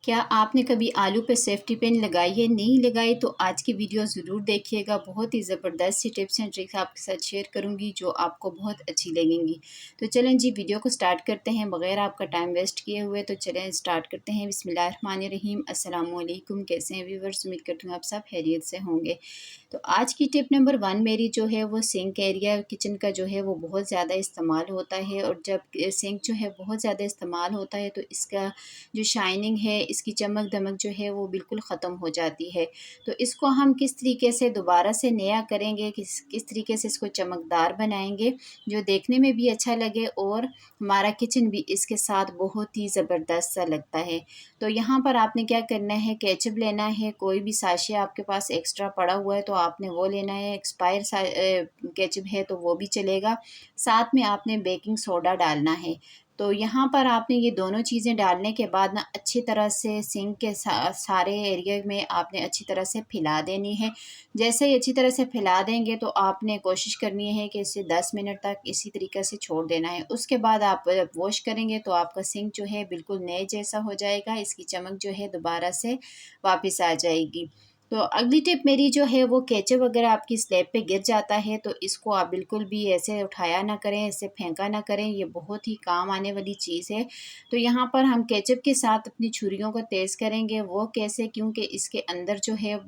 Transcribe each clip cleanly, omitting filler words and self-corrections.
क्या आपने कभी आलू पे सेफ्टी पिन लगाई है? नहीं लगाई तो आज की वीडियो ज़रूर देखिएगा। बहुत ही ज़बरदस्त सी टिप्स एंड ट्रिक्स आपके साथ शेयर करूंगी जो आपको बहुत अच्छी लगेंगी। तो चलें जी वीडियो को स्टार्ट करते हैं बग़ैर आपका टाइम वेस्ट किए हुए। तो चलें स्टार्ट करते हैं। बिस्मिल्लाहिर्रहमानिर्रहीम। अस्सलाम वालेकुम। कैसे हैं व्यूअर्स? उम्मीद करती हूँ आप सब खैरियत से होंगे। तो आज की टिप नंबर 1 मेरी जो है वो सिंक एरिया किचन का जो है वो बहुत ज़्यादा इस्तेमाल होता है, और जब सिंक जो है बहुत ज़्यादा इस्तेमाल होता है तो इसका जो शाइनिंग है, इसकी चमक दमक जो है वो बिल्कुल ख़त्म हो जाती है। तो इसको हम किस तरीके से दोबारा से नया करेंगे, किस तरीके से इसको चमकदार बनाएंगे जो देखने में भी अच्छा लगे और हमारा किचन भी इसके साथ बहुत ही ज़बरदस्त सा लगता है। तो यहाँ पर आपने क्या करना है, केचप लेना है। कोई भी साशे आपके पास एक्स्ट्रा पड़ा हुआ है तो आपने वो लेना है। एक्सपायर केचप है तो वो भी चलेगा। साथ में आपने बेकिंग सोडा डालना है। तो यहाँ पर आपने ये दोनों चीज़ें डालने के बाद ना अच्छी तरह से सिंक के सारे एरिया में आपने अच्छी तरह से फैला देनी है। जैसे ही अच्छी तरह से फैला देंगे तो आपने कोशिश करनी है कि इसे 10 मिनट तक इसी तरीके से छोड़ देना है। उसके बाद आप जब वॉश करेंगे तो आपका सिंक जो है बिल्कुल नए जैसा हो जाएगा। इसकी चमक जो है दोबारा से वापस आ जाएगी। तो अगली टिप मेरी जो है वो केचप अगर आपकी स्लैब पे गिर जाता है तो इसको आप बिल्कुल भी ऐसे उठाया ना करें, ऐसे फेंका ना करें। ये बहुत ही काम आने वाली चीज़ है। तो यहाँ पर हम केचप के साथ अपनी छुरियों को तेज़ करेंगे। वो कैसे? क्योंकि इसके अंदर जो है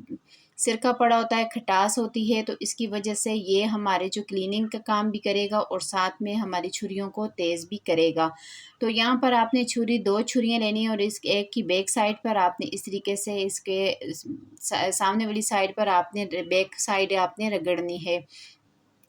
सिरका पड़ा होता है, खटास होती है, तो इसकी वजह से ये हमारे जो क्लीनिंग का काम भी करेगा और साथ में हमारी छुरियों को तेज़ भी करेगा। तो यहाँ पर आपने 2 छुरियाँ लेनी है और इस एक की बैक साइड पर आपने इस तरीके से इसके सामने वाली साइड पर आपने बैक साइड आपने रगड़नी है।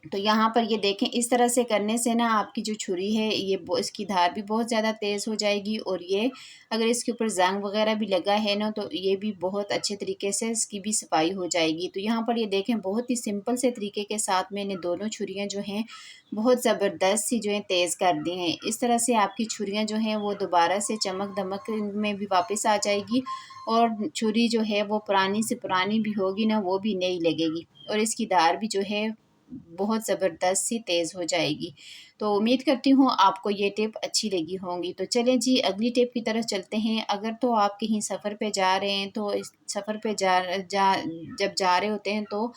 तो यहाँ पर ये देखें, इस तरह से करने से ना आपकी जो छुरी है ये इसकी धार भी बहुत ज़्यादा तेज़ हो जाएगी, और ये अगर इसके ऊपर ज़ंग वगैरह भी लगा है ना तो ये भी बहुत अच्छे तरीके से इसकी भी सफाई हो जाएगी। तो यहाँ पर ये देखें, बहुत ही सिंपल से तरीके के साथ मैंने दोनों छुरियाँ जो हैं बहुत ज़बरदस्त सी जो है तेज़ कर दी हैं। इस तरह से आपकी छुरियाँ जो हैं वो दोबारा से चमक दमक में भी वापस आ जाएगी, और छुरी जो है वो पुरानी से पुरानी भी होगी ना, वो भी नई लगेगी, और इसकी धार भी जो है बहुत ज़बरदस्त सी तेज़ हो जाएगी। तो उम्मीद करती हूँ आपको ये टिप अच्छी लगी होंगी। तो चलें जी अगली टिप की तरफ चलते हैं। अगर तो आप कहीं सफ़र पे जा रहे हैं तो इस सफ़र पे जब जा रहे होते हैं तो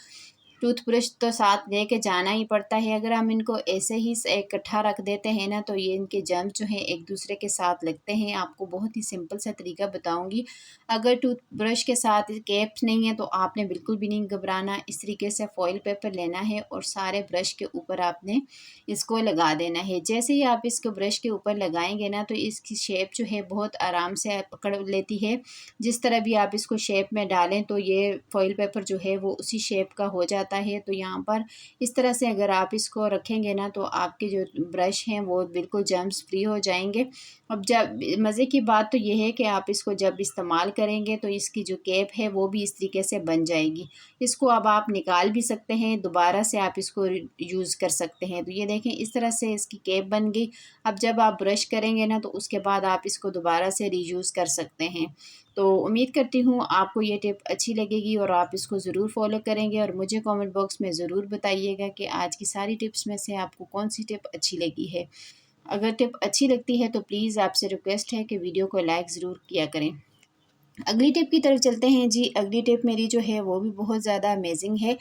टूथब्रश तो साथ लेके जाना ही पड़ता है। अगर हम इनको ऐसे ही इकट्ठा रख देते हैं ना तो ये इनके जर्म्स जो हैं एक दूसरे के साथ लगते हैं। आपको बहुत ही सिंपल सा तरीका बताऊंगी। अगर टूथब्रश के साथ कैप नहीं है तो आपने बिल्कुल भी नहीं घबराना। इस तरीके से फॉइल पेपर लेना है और सारे ब्रश के ऊपर आपने इसको लगा देना है। जैसे ही आप इसको ब्रश के ऊपर लगाएंगे ना तो इसकी शेप जो है बहुत आराम से पकड़ लेती है। जिस तरह भी आप इसको शेप में डालें तो ये फॉइल पेपर जो है वो उसी शेप का हो जाता है। तो यहाँ पर इस तरह से अगर आप इसको रखेंगे ना तो आपके जो ब्रश हैं वो बिल्कुल जर्म्स फ्री हो जाएंगे। अब जब मज़े की बात तो ये है कि आप इसको जब इस्तेमाल करेंगे तो इसकी जो कैप है वो भी इस तरीके से बन जाएगी। इसको अब आप निकाल भी सकते हैं, दोबारा से आप इसको यूज़ कर सकते हैं। तो ये देखें, इस तरह से इसकी कैप बन गई। अब जब आप ब्रश करेंगे ना तो उसके बाद आप इसको दोबारा से रीयूज़ कर सकते हैं। तो उम्मीद करती हूँ आपको ये टिप अच्छी लगेगी और आप इसको ज़रूर फॉलो करेंगे, और मुझे कमेंट बॉक्स में ज़रूर बताइएगा कि आज की सारी टिप्स में से आपको कौन सी टिप अच्छी लगी है। अगर टिप अच्छी लगती है तो प्लीज़ आपसे रिक्वेस्ट है कि वीडियो को लाइक ज़रूर किया करें। अगली टिप की तरफ चलते हैं जी। अगली टिप मेरी जो है वो भी बहुत ज़्यादा अमेजिंग है।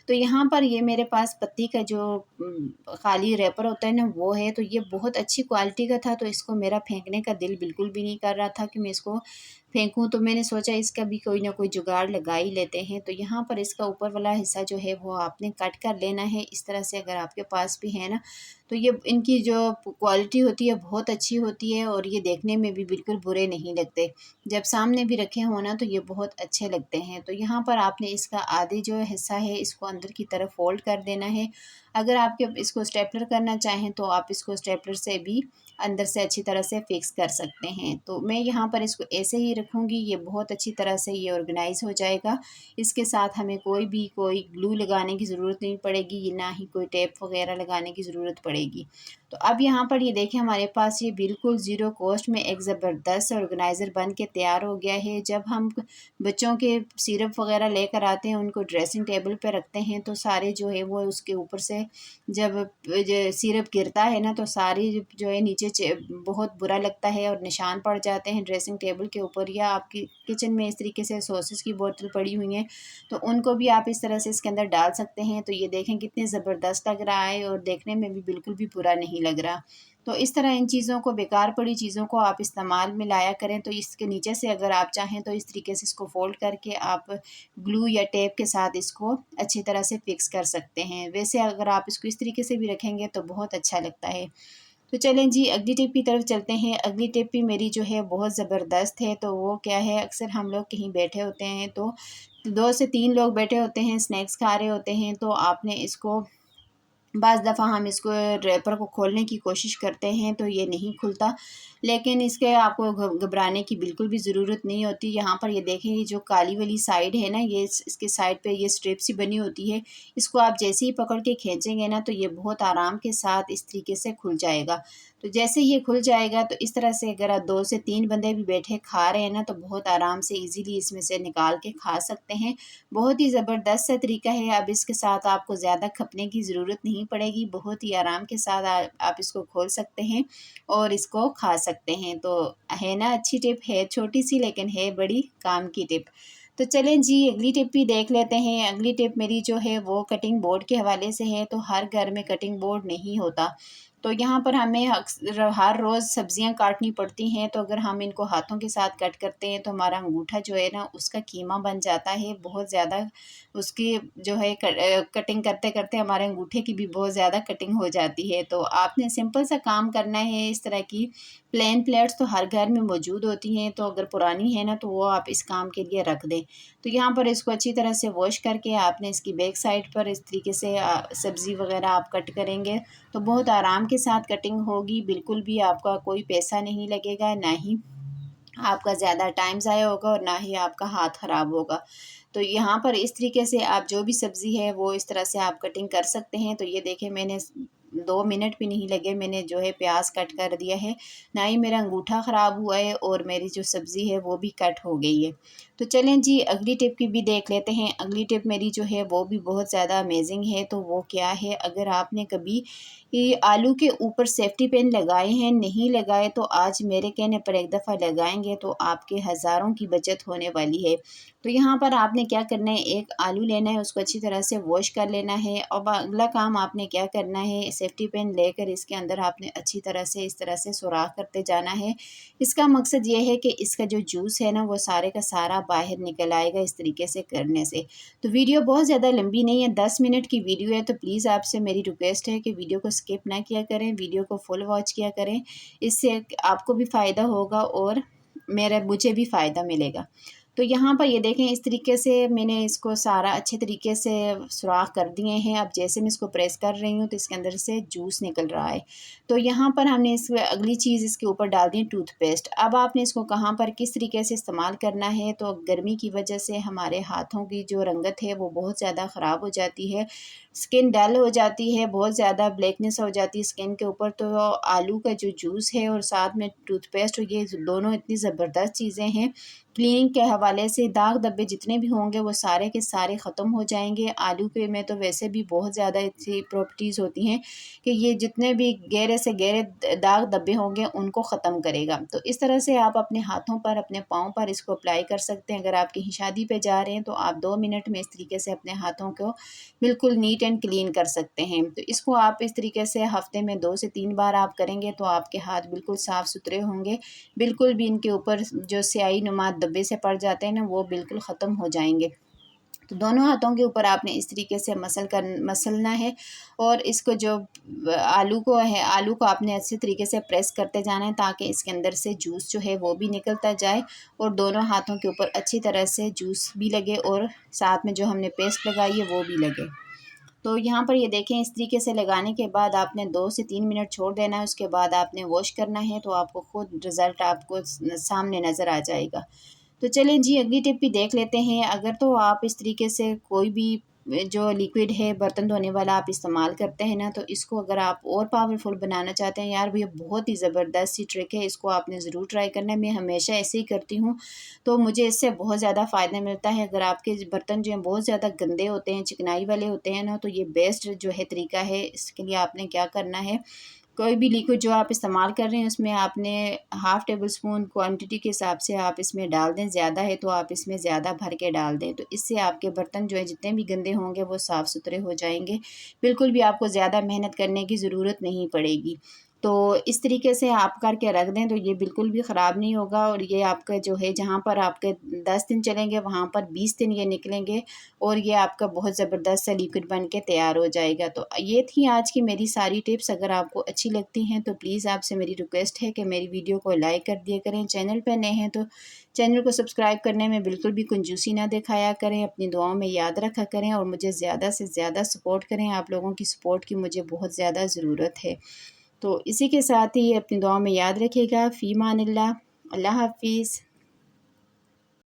तो यहाँ पर ये मेरे पास पत्ती का जो खाली रैपर होता है ना वो है। तो ये बहुत अच्छी क्वालिटी का था, तो इसको मेरा फेंकने का दिल बिल्कुल भी नहीं कर रहा था कि मैं इसको फेंकूं। तो मैंने सोचा इसका भी कोई ना कोई जुगाड़ लगा ही लेते हैं। तो यहाँ पर इसका ऊपर वाला हिस्सा जो है वो आपने कट कर लेना है इस तरह से, अगर आपके पास भी है ना। तो ये इनकी जो क्वालिटी होती है बहुत अच्छी होती है, और ये देखने में भी बिल्कुल बुरे नहीं लगते। जब सामने भी रखे हो ना तो ये बहुत अच्छे लगते हैं। तो यहाँ पर आपने इसका आधे जो हिस्सा है इसको अंदर की तरफ फोल्ड कर देना है। अगर आपके इसको स्टेपलर करना चाहें तो आप इसको स्टेपलर से भी अंदर से अच्छी तरह से फिक्स कर सकते हैं। तो मैं यहाँ पर इसको ऐसे ही रखूँगी, ये बहुत अच्छी तरह से ये ऑर्गेनाइज हो जाएगा। इसके साथ हमें कोई ग्लू लगाने की ज़रूरत नहीं पड़ेगी, ना ही कोई टेप वगैरह लगाने की ज़रूरत पड़ेगी। तो अब यहाँ पर ये देखें हमारे पास ये बिल्कुल ज़ीरो कॉस्ट में एक ज़बरदस्त ऑर्गेनाइज़र बन के तैयार हो गया है। जब हम बच्चों के सिरप वगैरह लेकर आते हैं, उनको ड्रेसिंग टेबल पे रखते हैं, तो सारे जो है वो उसके ऊपर से जब सिरप गिरता है ना, तो सारी जो है नीचे बहुत बुरा लगता है और निशान पड़ जाते हैं ड्रेसिंग टेबल के ऊपर। या आपकी किचन में इस तरीके से सॉसेस की बोतल पड़ी हुई हैं, तो उनको भी आप इस तरह से इसके अंदर डाल सकते हैं। तो ये देखें कितने ज़बरदस्त लग रहा है और देखने में भी बिल्कुल भी बुरा नहीं लग रहा। तो इस तरह इन चीज़ों को, बेकार पड़ी चीज़ों को आप इस्तेमाल में लाया करें। तो इसके नीचे से अगर आप चाहें तो इस तरीके से इसको फ़ोल्ड करके आप ग्लू या टेप के साथ इसको अच्छी तरह से फ़िक्स कर सकते हैं। वैसे अगर आप इसको इस तरीके से भी रखेंगे तो बहुत अच्छा लगता है। तो चलें जी अगली टिप की तरफ चलते हैं। अगली टिप भी मेरी जो है बहुत ज़बरदस्त है। तो वो क्या है, अक्सर हम लोग कहीं बैठे होते हैं तो 2 से 3 लोग बैठे होते हैं, स्नैक्स खा रहे होते हैं, तो आपने इसको बाज़ दफ़ा हम इसको रैपर को खोलने की कोशिश करते हैं तो ये नहीं खुलता, लेकिन इसके आपको घबराने की बिल्कुल भी ज़रूरत नहीं होती। यहाँ पर ये देखें, ये जो काली वाली साइड है ना, ये इसके साइड पे ये स्ट्रिप सी बनी होती है। इसको आप जैसे ही पकड़ के खींचेंगे ना, तो ये बहुत आराम के साथ इस तरीके से खुल जाएगा। तो जैसे ये खुल जाएगा, तो इस तरह से अगर आप 2 से 3 बंदे भी बैठे खा रहे हैं ना, तो बहुत आराम से ईज़िली इसमें से निकाल के खा सकते हैं। बहुत ही ज़बरदस्त सा तरीका है। अब इसके साथ आपको ज़्यादा खपने की ज़रूरत नहीं पड़ेगी। बहुत ही आराम के साथ आप इसको खोल सकते हैं और इसको खा सकते हैं। तो है ना, अच्छी टिप है, छोटी-सी लेकिन है बड़ी काम की टिप। तो चलें जी अगली टिप भी देख लेते हैं। अगली टिप मेरी जो है वो कटिंग बोर्ड के हवाले से है। तो हर घर में कटिंग बोर्ड नहीं होता। तो यहाँ पर हमें हर रोज़ सब्ज़ियाँ काटनी पड़ती हैं, तो अगर हम इनको हाथों के साथ कट करते हैं तो हमारा अंगूठा जो है ना, उसका कीमा बन जाता है। बहुत ज़्यादा उसकी जो है कटिंग करते-करते हमारे अंगूठे की भी बहुत ज़्यादा कटिंग हो जाती है। तो आपने सिंपल सा काम करना है। इस तरह की प्लेन प्लेट्स तो हर घर में मौजूद होती हैं, तो अगर पुरानी है ना, तो वो आप इस काम के लिए रख दें। तो यहाँ पर इसको अच्छी तरह से वॉश करके आपने इसकी बैक साइड पर इस तरीके से सब्ज़ी वग़ैरह आप कट करेंगे, तो बहुत आराम के साथ कटिंग होगी। बिल्कुल भी आपका कोई पैसा नहीं लगेगा, ना ही आपका ज़्यादा टाइम ज़ाया होगा और ना ही आपका हाथ ख़राब होगा। तो यहाँ पर इस तरीके से आप जो भी सब्ज़ी है वो इस तरह से आप कटिंग कर सकते हैं। तो ये देखें, मैंने 2 मिनट भी नहीं लगे, मैंने जो है प्याज कट कर दिया है। ना ही मेरा अंगूठा ख़राब हुआ है और मेरी जो सब्ज़ी है वो भी कट हो गई है। तो चलें जी अगली टिप की भी देख लेते हैं। अगली टिप मेरी जो है वो भी बहुत ज़्यादा अमेजिंग है। तो वो क्या है, अगर आपने कभी ये आलू के ऊपर सेफ्टी पिन लगाए हैं, नहीं लगाए, तो आज मेरे कहने पर एक दफ़ा लगाएंगे तो आपके हज़ारों की बचत होने वाली है। तो यहाँ पर आपने क्या करना है, एक आलू लेना है, उसको अच्छी तरह से वॉश कर लेना है। अब अगला काम आपने क्या करना है, सेफ्टी पिन लेकर इसके अंदर आपने अच्छी तरह से इस तरह से सुराख करते जाना है। इसका मकसद ये है कि इसका जो जूस है ना, वो सारे का सारा बाहर निकल आएगा इस तरीके से करने से। तो वीडियो बहुत ज़्यादा लंबी नहीं है, 10 मिनट की वीडियो है। तो प्लीज़ आपसे मेरी रिक्वेस्ट है कि वीडियो को स्किप ना किया करें, वीडियो को फुल वॉच किया करें। इससे आपको भी फ़ायदा होगा और मुझे भी फ़ायदा मिलेगा। तो यहाँ पर ये देखें, इस तरीके से मैंने इसको सारा अच्छे तरीके से सुराख कर दिए हैं। अब जैसे मैं इसको प्रेस कर रही हूँ तो इसके अंदर से जूस निकल रहा है। तो यहाँ पर हमने इस अगली चीज़ इसके ऊपर डाल दी टूथपेस्ट। अब आपने इसको कहाँ पर किस तरीके से इस्तेमाल करना है, तो गर्मी की वजह से हमारे हाथों की जो रंगत है वो बहुत ज़्यादा ख़राब हो जाती है, स्किन डल हो जाती है, बहुत ज़्यादा ब्लैकनेस हो जाती है स्किन के ऊपर। तो आलू का जो जूस है और साथ में टूथपेस्ट, ये दोनों इतनी ज़बरदस्त चीज़ें हैं। क्लीनिंग के हवाले से दाग धब्बे जितने भी होंगे वो सारे के सारे ख़त्म हो जाएंगे। आलू के में तो वैसे भी बहुत ज़्यादा ऐसी प्रॉपर्टीज़ होती हैं कि ये जितने भी गहरे से गहरे दाग धब्बे होंगे उनको ख़त्म करेगा। तो इस तरह से आप अपने हाथों पर, अपने पाँव पर इसको अप्लाई कर सकते हैं। अगर आप कहीं शादी पे जा रहे हैं तो आप 2 मिनट में इस तरीके से अपने हाथों को बिल्कुल नीट एंड क्लीन कर सकते हैं। तो इसको आप इस तरीके से हफ़्ते में 2 से 3 बार आप करेंगे तो आपके हाथ बिल्कुल साफ़ सुथरे होंगे। बिल्कुल भी इनके ऊपर जो स्याही नुमा धब्बे से पड़ जाते हैं ना, वो बिल्कुल ख़त्म हो जाएंगे। तो दोनों हाथों के ऊपर आपने इस तरीके से मसलना है और इसको जो आलू को है, आलू को आपने अच्छे तरीके से प्रेस करते जाना है ताकि इसके अंदर से जूस जो है वो भी निकलता जाए और दोनों हाथों के ऊपर अच्छी तरह से जूस भी लगे और साथ में जो हमने पेस्ट लगाई है वो भी लगे। तो यहाँ पर ये देखें, इस तरीके से लगाने के बाद आपने 2 से 3 मिनट छोड़ देना है। उसके बाद आपने वॉश करना है, तो आपको खुद रिज़ल्ट आपको सामने नज़र आ जाएगा। तो चलें जी अगली टिप भी देख लेते हैं। अगर तो आप इस तरीके से कोई भी जो लिक्विड है बर्तन धोने वाला आप इस्तेमाल करते हैं ना, तो इसको अगर आप और पावरफुल बनाना चाहते हैं यार, ये बहुत ही ज़बरदस्त सी ट्रिक है, इसको आपने ज़रूर ट्राई करना है। मैं हमेशा ऐसे ही करती हूँ, तो मुझे इससे बहुत ज़्यादा फ़ायदा मिलता है। अगर आपके बर्तन जो हैं बहुत ज़्यादा गंदे होते हैं, चिकनाई वाले होते हैं ना, तो ये बेस्ट जो है तरीका है। इसके लिए आपने क्या करना है, कोई भी लिक्विड जो आप इस्तेमाल कर रहे हैं उसमें आपने हाफ़ टेबल स्पून क्वांटिटी के हिसाब से आप इसमें डाल दें। ज़्यादा है तो आप इसमें ज़्यादा भर के डाल दें, तो इससे आपके बर्तन जो है जितने भी गंदे होंगे वो साफ़ सुथरे हो जाएंगे। बिल्कुल भी आपको ज़्यादा मेहनत करने की ज़रूरत नहीं पड़ेगी। तो इस तरीके से आप करके रख दें तो ये बिल्कुल भी ख़राब नहीं होगा, और ये आपका जो है जहाँ पर आपके 10 दिन चलेंगे वहाँ पर 20 दिन ये निकलेंगे, और ये आपका बहुत ज़बरदस्त सा लिक्विड बन के तैयार हो जाएगा। तो ये थी आज की मेरी सारी टिप्स। अगर आपको अच्छी लगती हैं तो प्लीज़ आपसे मेरी रिक्वेस्ट है कि मेरी वीडियो को लाइक कर दिया करें। चैनल पर नए हैं तो चैनल को सब्सक्राइब करने में बिल्कुल भी कंजूसी ना दिखाया करें। अपनी दुआओं में याद रखा करें और मुझे ज़्यादा से ज़्यादा सपोर्ट करें। आप लोगों की सपोर्ट की मुझे बहुत ज़्यादा ज़रूरत है। तो इसी के साथ ही अपनी दुआओं में याद रखिएगा। फ़ी अमानिल्लाह। अल्लाह हाफ़िज़।